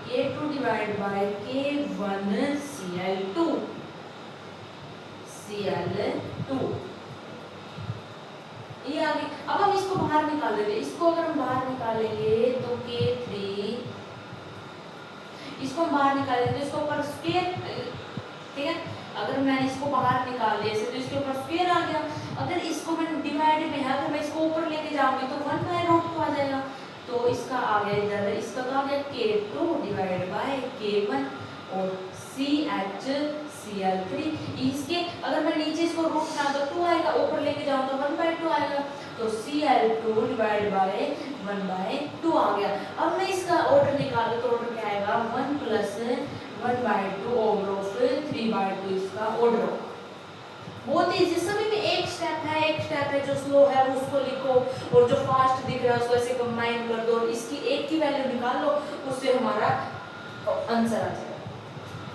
K2 divide by K1 Cl2 ये आ गई। अब हम इसको बाहर निकाल देंगे, इसको अगर हम बाहर निकालेंगे तो K3, इसको हम बाहर निकालेंगे तो इसको ऊपर स्क्वायर, ठीक है, अगर मैंने इसको बाहर निकाल लिया तो इसके ऊपर स्क्वायर आ गया, अगर इसको मैं डिवाइड में है अगर मैं इसको ऊपर लेके जाऊंगी तो 1/√2 आ जाएगा। तो इसका आ गया इधर, इसका आ गया K2 डिवाइड बाय K1 और CHCl3। इसके अगर मैं नीचे इसको रूट ना तो 2 आएगा, ऊपर लेके जाऊं तो 1/2 आएगा, तो Cl2 डिवाइड बाय 1/2 आ गया। अब मैं इसका ऑर्डर निकालूं तो ऑर्डर क्या आएगा 1 + 1/2 ओवर ऑफ 3/2 इसका ऑर्डर होगा। बहुत इजी, सभी में एक स्टेप है जो स्लो है वो उसको लिखो और जो फास्ट दिख रहा है उसको ऐसे कंबाइन कर दो और इसकी एक की वैल्यू निकाल लो, उससे हमारा आंसर आ जाएगा।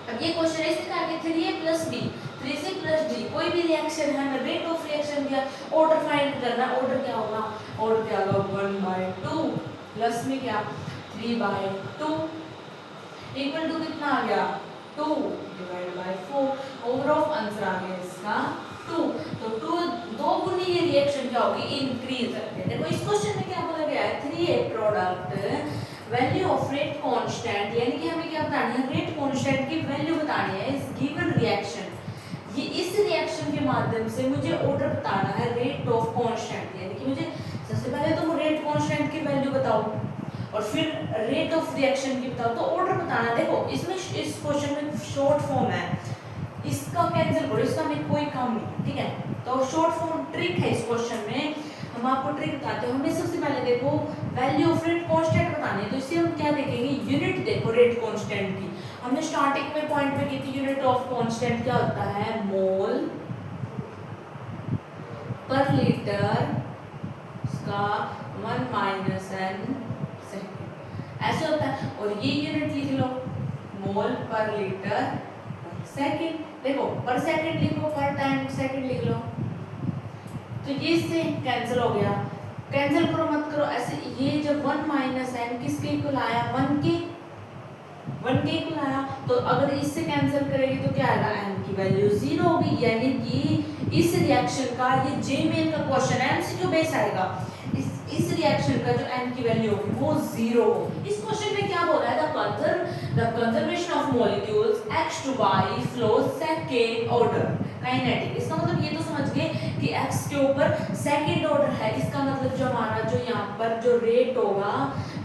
अब ये क्वेश्चन है इसने कहा कि 3A + B 3C + D कोई भी रिएक्शन है, मैं रेट ऑफ रिएक्शन दिया, ऑर्डर फाइंड करना, ऑर्डर क्या होगा, ऑर्डर क्या होगा 1/2 प्लस में क्या 3/2 इक्वल टू कितना आ गया 2 divide by 4 over of answer आ गया इसका 2। तो 2 दो गुनी ये रिएक्शन क्या होगी इंक्रीज करके। देखो इस क्वेश्चन में क्या बोला गया है 3A product value of rate constant, यानी कि हमें क्या बताना है रेट कांस्टेंट की वैल्यू बतानी है इस गिवन रिएक्शन। ये इस रिएक्शन के माध्यम से मुझे ऑर्डर बताना है रेट ऑफ कांस्टेंट, यानी कि मुझे सबसे पहले तो रेट कांस्टेंट की वैल्यू बताओ और फिर रेट ऑफ रिएक्शन की बताओ, तो ऑर्डर बताना। देखो इसमें इस क्वेश्चन में शॉर्ट फॉर्म है, इसका कैंसिल करो, इसका में कोई काम नहीं, ठीक है। तो शॉर्ट फॉर्म ट्रिक है इस क्वेश्चन में, हम आपको ट्रिक बताते हैं। हमें सबसे पहले देखो वैल्यू ऑफ रेट कांस्टेंट बतानी है, तो इससे हम क्या देखेंगे यूनिट देखो रेट कांस्टेंट की। हमने स्टार्टिंग में पॉइंट पे की थी यूनिट ऑफ कांस्टेंट क्या होता है मोल पर लीटर का 1 - n सेकंड ऐसे होता है, और ये यूनिट लिख लो मोल पर लीटर सेकंड। देखो पर सेकंड लिखो, पर टाइम सेकंड लिख लो, तो ये इससे कैंसिल हो गया, कैंसिल करो मत करो ऐसे। ये जब 1 - n किसके इक्वल आया 1 के इक्वल आया, तो अगर इससे कैंसिल करेगी तो क्या आएगा n की वैल्यू 0 होगी, यानी कि इस रिएक्शन का ये जेमेल का क्वेश्चन है, एमसीक्यू बेस आएगा, इस रिएक्शन का जो n की वैल्यू होगी वो 0 होगी। इस क्वेश्चन में क्या बोल रहा है the conservation of molecules x to y flows second order kinetic. इसका मतलब ये तो समझ गए कि x के ऊपर सेकंड ऑर्डर है, इसका मतलब जो हमारा जो यहाँ पर जो रेट होगा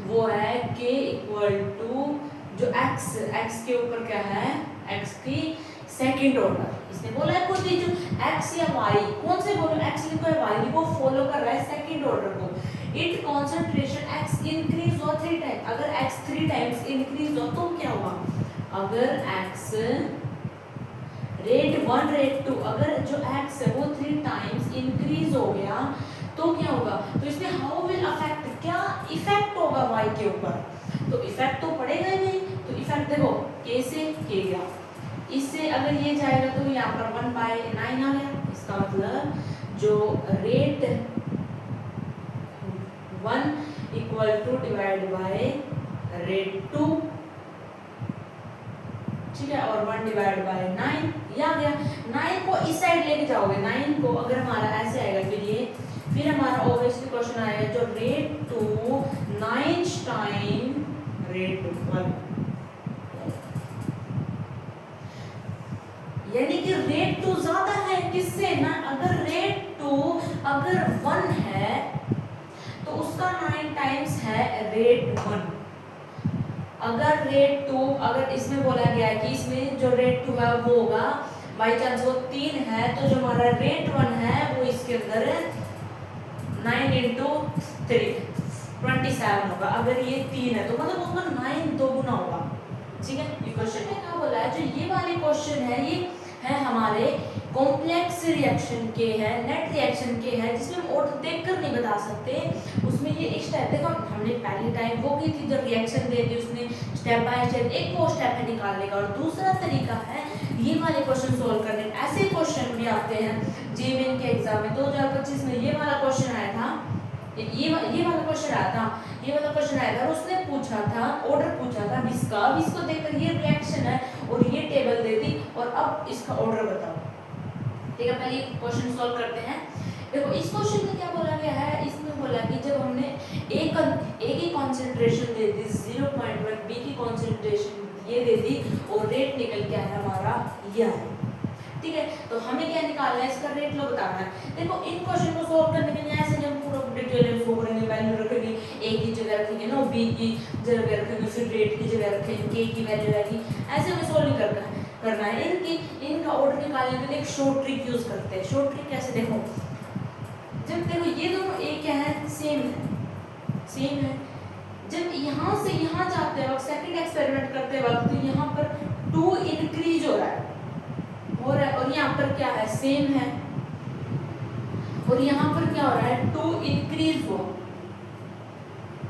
वो है k = जो x के ऊपर क्या है x की सेकंड ऑर्डर। इसने बोला है खुद ही जो x या y कौन से बोलो x लिखो या y लिखो फॉलो कर रहा है सेकंड ऑर्डर को। इट कंसंट्रेशन x इंक्रीज हो 3 टाइम, अगर x 3 टाइम्स इंक्रीज हो तो क्या होगा, अगर x रेट 1 रेट 2 अगर जो x है वो 3 टाइम्स इंक्रीज हो गया तो क्या होगा, तो इसमें हाउ विल अफेक्ट क्या इफेक्ट होगा y के ऊपर, तो इफेक्ट तो पड़ेगा ही नहीं। तो इफेक्ट देखो k से k गया, इससे अगर ये जाएगा तो यहाँ पर 1/9 आ गया, इसका मतलब जो रेट 1 = डिवाइड बाय रेट 2, ठीक है, और 1 डिवाइड बाय 9 ये आ गया। 9 को इस साइड लेके जाओगे, 9 को अगर हमारा ऐसे आएगा फिर हमारा ऑब्वियसली क्वेश्चन आएगा जो रेट 2 9 टाइम रेट 1, यानी कि रेट 2 ज्यादा है किससे ना, अगर रेट 2 अगर 1 है तो उसका 9 टाइम्स है रेट 1। अगर रेट 2 अगर इसमें बोला गया है कि इसमें जो रेट 2 है वो होगा बाई चांस वो 3 है, तो जो हमारा रेट 1 है वो इसके अंदर 9 × 3 27 होगा। अगर ये 3 है तो मतलब उसका 9 दो गुना होगा, ठीक है। ये क्वेश्चन में क्या बोला है, जो ये वाले क्वेश्चन है ये है हमारे कॉम्प्लेक्स रिएक्शन के है, नेट रिएक्शन के है, जिसमें हम ऑर्डर देखकर नहीं बता सकते। उसमें ये एक स्टेप देखो हमने पहली टाइम वो की थी जब रिएक्शन दे दी उसने स्टेप बाय स्टेप, एक वो स्टेप है निकालने का, और दूसरा तरीका है ये वाले क्वेश्चन सोल्व करने। ऐसे क्वेश्चन भी आते हैं जेईई के एग्जाम में। 2025 में ये वाला क्वेश्चन आया था, ये वाला क्वेश्चन आया था, ये वाला क्वेश्चन आया था, उसने पूछा था ऑर्डर पूछा था 20 का, 20 को देखकर ये रिएक्शन है और ये टेबल दे दी और अब इसका ऑर्डर बताओ, ठीक है। पहले क्वेश्चन सॉल्व करते हैं। देखो इस क्वेश्चन में क्या बोला गया है, इसमें बोला कि जब हमने ए की कॉन्सेंट्रेशन दे दी 0.1, बी की कॉन्सेंट्रेशन ये दे दी और रेट निकल के आया हमारा यह है। तो हमें क्या निकालना है, इसका रेट लो बताना है। देखो इन क्वेश्चन को सोल्व करने के लिए ऐसे हम पूरा डिटेल में इसको करेंगे, वैल्यू रखेंगे, ए की जगह रखेंगे ना, बी की जगह रखेंगे, फिर रेट की जगह रखेंगे, के की वैल्यू आएगी, ऐसे हमें सोल्व करना है। इनका ऑर्डर निकालने के लिए एक शॉर्ट ट्रिक यूज करते हैं। शॉर्ट ट्रिक कैसे, देखो जब देखो ये दोनों एक क्या है, सेम है। जब यहाँ से यहाँ जाते वक्त सेकंड एक्सपेरिमेंट करते वक्त यहाँ पर 2 इंक्रीज हो रहा है और यहाँ पर क्या है, सेम है, और यहाँ पर क्या हो रहा है, 2 इंक्रीज हुआ,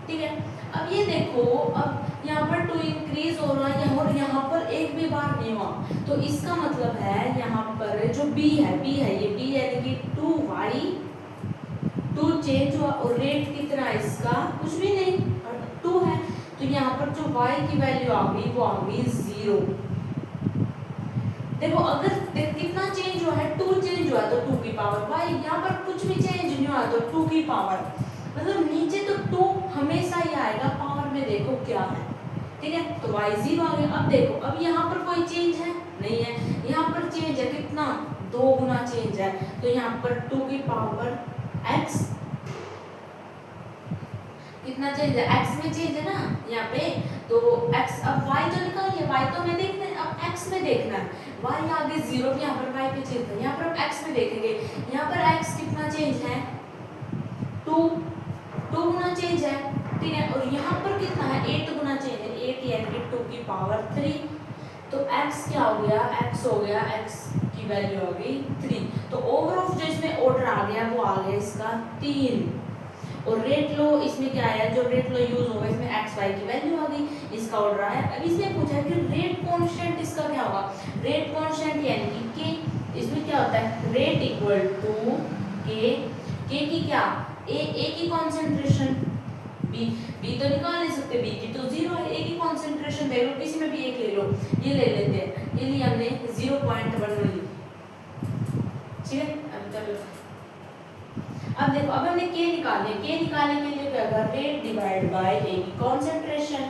ठीक है। अब ये देखो, अब यहाँ पर 2 इंक्रीज हो रहा है और यहाँ पर एक भी बार नहीं हुआ, तो इसका मतलब है यहाँ पर जो b है ये b है, यानी कि 2y 2 चेंज हुआ और रेट कितना है इसका, कुछ भी नहीं, 2 है, तो यहाँ पर जो y की वैल्यू आ गई वो आ गई 0। देखो अगर कितना चेंज हुआ है, 2 चेंज हुआ तो 2 की पावर y, यहाँ पर कुछ भी चेंज नहीं हुआ तो 2 की पावर, मतलब नीचे तो 2 हमेशा ही आएगा, पावर में देखो क्या है, ठीक है, तो y 0 आ गया। अब देखो, अब यहाँ पर कोई चेंज है नहीं है, यहाँ पर चेंज है कितना, 2 गुना चेंज है, तो यहाँ पर 2 की पावर x कितना चेंज है, x में चेंज है ना यहाँ पे, तो x, अब y तो निकालिए, y तो हमें देखना है, अब x में देखना है, y आगे 0, यहाँ पर y पे चेंज है, यहाँ पर अब x में देखेंगे, यहाँ पर x कितना चेंज है, 2 गुना चेंज है, ठीक है, और यहाँ पर कितना है, 8 गुना चेंज है, 8 यानी कि 2 की पावर 3, तो x क्या हो गया, x हो गया, x की वैल्यू हो गई 3, तो ओवरऑल जो इसमें ऑर्डर आ गया वो आ गया इसका 3, और रेट लो इसमें क्या आया, जो रेट लो यूज होगा इसमें एक्स वाई की वैल्यू आ गई, इसका ऑर्डर आया। अब इसमें पूछा है कि रेट कांस्टेंट इसका क्या होगा, रेट कांस्टेंट यानी कि के, इसमें क्या होता है, रेट इक्वल टू के की क्या, ए की कंसंट्रेशन, बी तो निकाल नहीं सकते, बी की तो 0 है, ए की कंसंट्रेशन देख लो, किसी में भी एक ले लो, ये ले लेते हैं, ये लिए हमने 0.1 ली, ठीक है। अब चलो, अब देखो, अब हमने के निकालने के लिए क्या होगा, रेट डिवाइड बाय ए की कंसंट्रेशन,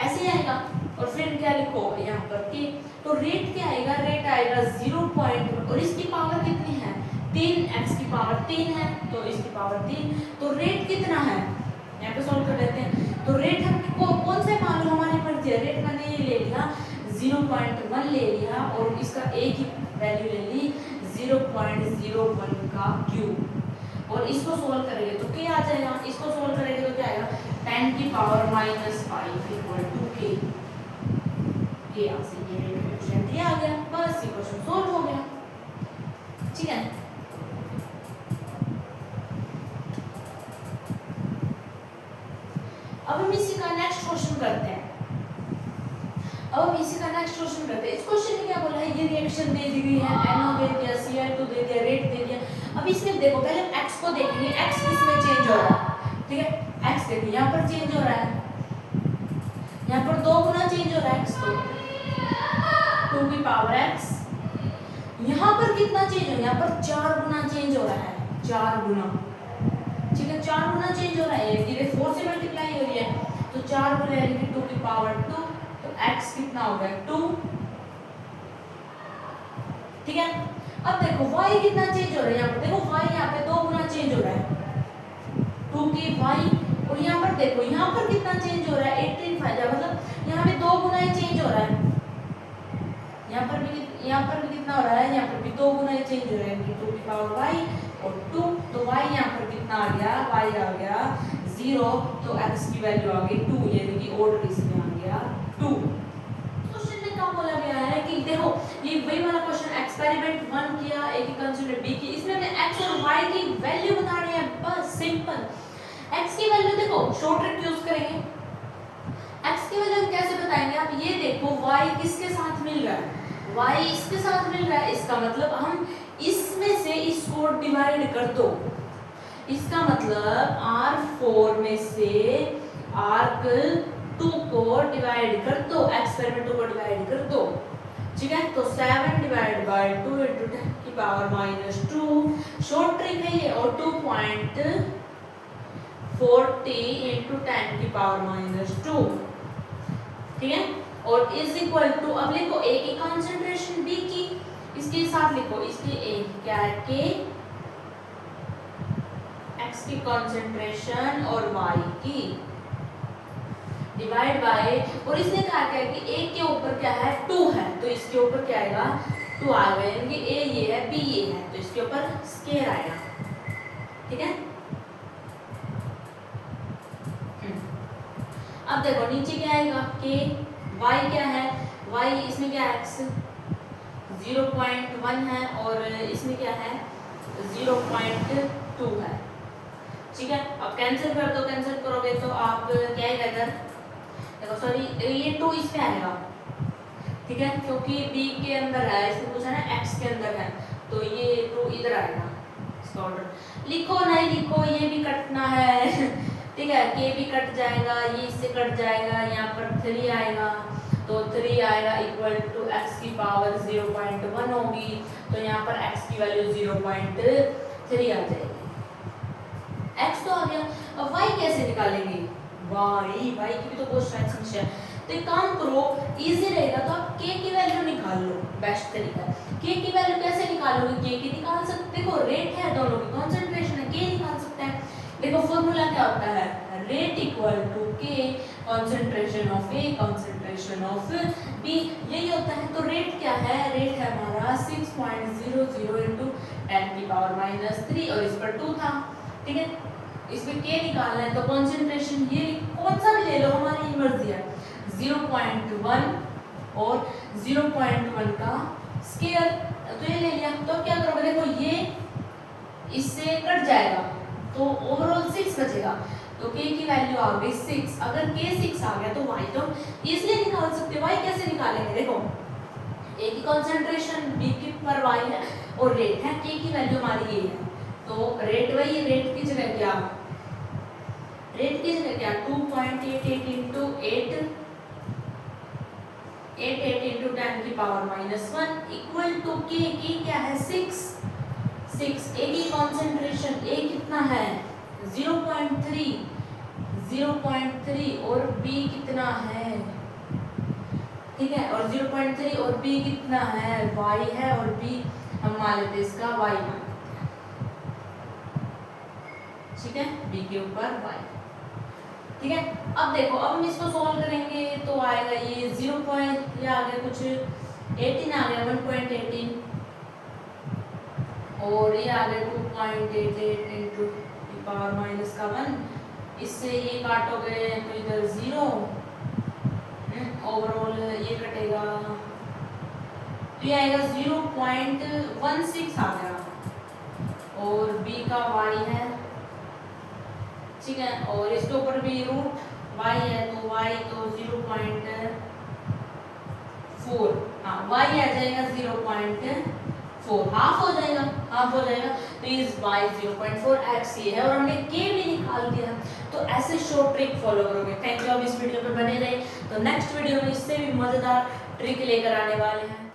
ऐसे आएगा, और फिर क्या लिखो यहाँ पर के, तो रेट क्या आएगा, रेट आएगा 0.1, और इसकी पावर कितनी है, 3, x की पावर 3 है, तो इसकी पावर 3, तो रेट कितना है, यहाँ पे सॉल्व कर लेते हैं, तो रेट हमको कौन से मान लो, हमारे पर दिया रेट, मैंने ये ले लिया 0.1 ले लिया, और इसका a की वैल्यू ले ली 0.01 का क्यूब, और इसको सोल्व करेंगे तो क्या आ जाएगा, इसको सोल्व करेंगे तो क्या आएगा, 10 की पावर -5 इक्वल टू के, ये आ गया, बस ये क्वेश्चन सोल्व हो गया, ठीक है। अब हम इसी का नेक्स्ट क्वेश्चन करते हैं, इस क्वेश्चन में क्या बोला है, ये रिएक्शन दे दी गई है, NO दे दिया, Cl2 दे दिया, रेट दे दिया। अब इसमें देखो, पहले हम x को देखेंगे, x किसमें चेंज हो रहा है, ठीक है, x देखिए यहाँ पर चेंज हो रहा है, यहाँ पर 2 गुना चेंज हो रहा है x, तो 2 की पावर x, यहाँ पर कितना चेंज हो, यहाँ पर 4 गुना चेंज हो रहा है, 4 गुना, ठीक है, 4 गुना चेंज हो रहा है, ये 4 से मल्टीप्लाई हो रही है, तो 4 गुना यानी कि 2 की पावर 2, तो x कितना हो गया 2, ठीक है। अब देखो y कितना चेंज हो रहा है, यहाँ पर देखो y यहाँ पे 2 गुना चेंज हो रहा है, 2 की y, और यहाँ पर देखो यहाँ पर कितना चेंज हो रहा है, 18 फाइव, मतलब यहाँ पे 2 गुना ही चेंज हो रहा है, यहाँ पर भी कितना हो रहा है, यहाँ पर भी 2 गुना ही चेंज हो रहा है, 2 की पावर y और 2, तो y यहाँ पर कितना आ गया, y आ गया 0, तो x की वैल्यू आ गई 2, यानी कि ऑर्डर इसमें आ गया 2। क्वेश्चन में क्या बोला गया है कि देखो ये वही वाला क्वेश्चन, एक्सपेरिमेंट 1 किया, ए की कंस्टेंट b की, इसमें हमने x और y की वैल्यू बतानी है, बस सिंपल। x की वैल्यू देखो शॉर्ट ट्रिक यूज करेंगे, x की वैल्यू कैसे बताएंगे, आप ये देखो y किसके साथ मिल रहा है, y इसके साथ मिल रहा है, इसका मतलब हम इसमें से इसको डिवाइड कर दो, इसका मतलब R4 में से R2 को डिवाइड कर दो, एक्सपेरिमेंट 2 को डिवाइड कर दो, ठीक है, तो 7 डिवाइड बाय 2 into 10 की पावर -2, शॉर्ट ट्रिक है ये, और 2.40 into 10 की पावर -2, ठीक है, और इज इक्वल टू, अब लिखो a की कंसंट्रेशन b की, इसके साथ लिखो, इसके ए क्या है के एक्स की कंसंट्रेशन और वाई की डिवाइड बाय, और इसने कहा क्या है कि एक के ऊपर क्या है 2 है, तो इसके ऊपर क्या आएगा 2 आएगा, यानी कि ए ये है बी ये है, तो इसके ऊपर स्केयर आएगा। ठीक है, अब देखो नीचे क्या आएगा के वाई क्या है, वाई इसमें क्या है एक्स 0.1 है और इसमें क्या है 0.2 है। ठीक है, अब कैंसिल कर दो, कैंसिल करोगे तो आप क्या आएगा इधर देखो, सॉरी ये 2 इसमें आएगा। ठीक है, क्योंकि b के अंदर है, इसमें पूछा ना x के अंदर है, तो ये 2 इधर आएगा। इसका ऑर्डर लिखो नहीं लिखो, ये भी कटना है। ठीक है, k भी कट जाएगा, ये इससे कट जाएगा, यहाँ पर 3 आएगा, तो 3 आएगा इक्वल टू x की पावर 0.1 होगी, तो यहाँ पर x की वैल्यू 0.3 आ जाएगी। x तो आ गया, अब y कैसे निकालेंगे, y की भी तो बहुत शायद समस्या है। तो एक काम करो, इजी रहेगा, तो आप k की वैल्यू निकाल लो, बेस्ट तरीका है। k की वैल्यू कैसे निकालोगे, k की निकाल सकते, देखो रेट है दोनों की, कंसंट्रेशन है, k निकाल सकते हैं। देखो फॉर्मूला क्या होता है, rate equal to k concentration of a concentration of b, यही होता है। तो रेट क्या है, रेट है हमारा 6.00 into 10 की पावर -3 और इस पर 2 था। ठीक है, इसमें k निकालना है, तो कंसंट्रेशन ये कौन सा भी ले लो, हमारी मर्जी है, 0.1 और 0.1 का स्केयर, तो ये ले लिया। तो क्या करोगे, देखो ये इससे कट जाएगा, तो ओवरऑल 6 बचेगा, तो k की वैल्यू आ गई 6। अगर k 6 आ गया तो y तो इसलिए निकाल सकते हो। y कैसे निकालेंगे, देखो a की कंसंट्रेशन b की पर y है और रेट है, k की वैल्यू हमारी ये है, तो रेट वही, रेट की जगह क्या, रेट की जगह क्या 2.88 into 88 into 10 की पावर -1 इक्वल टू k क्या है 6। a की कंसंट्रेशन a कितना है 0.3 और b कितना है, ठीक है, और 0.3 और b कितना है y है, और b हम मान लेते हैं इसका y मान लेते हैं। ठीक है, b के ऊपर y। ठीक है, अब देखो, अब हम इसको सॉल्व करेंगे तो आएगा ये ये आ गया कुछ 18 आ गया 1.18 और ये आ गया 2.88 into पावर -1, इससे ये काटोगे तो इधर 0, ओवरऑल ये कटेगा तो ये आएगा 0.16 आ गया और b का y है। ठीक है, और इसके ऊपर भी रूट y है, तो y तो 0.4, हाँ y आ जाएगा 0.4, हाफ हो जाएगा, तो इस y 0.4 x ये है और हमने k भी निकाल दिया। तो ऐसे शॉर्ट ट्रिक फॉलो करोगे। थैंक यू, अब इस वीडियो पे बने रहे, तो नेक्स्ट वीडियो में इससे भी मजेदार ट्रिक लेकर आने वाले हैं।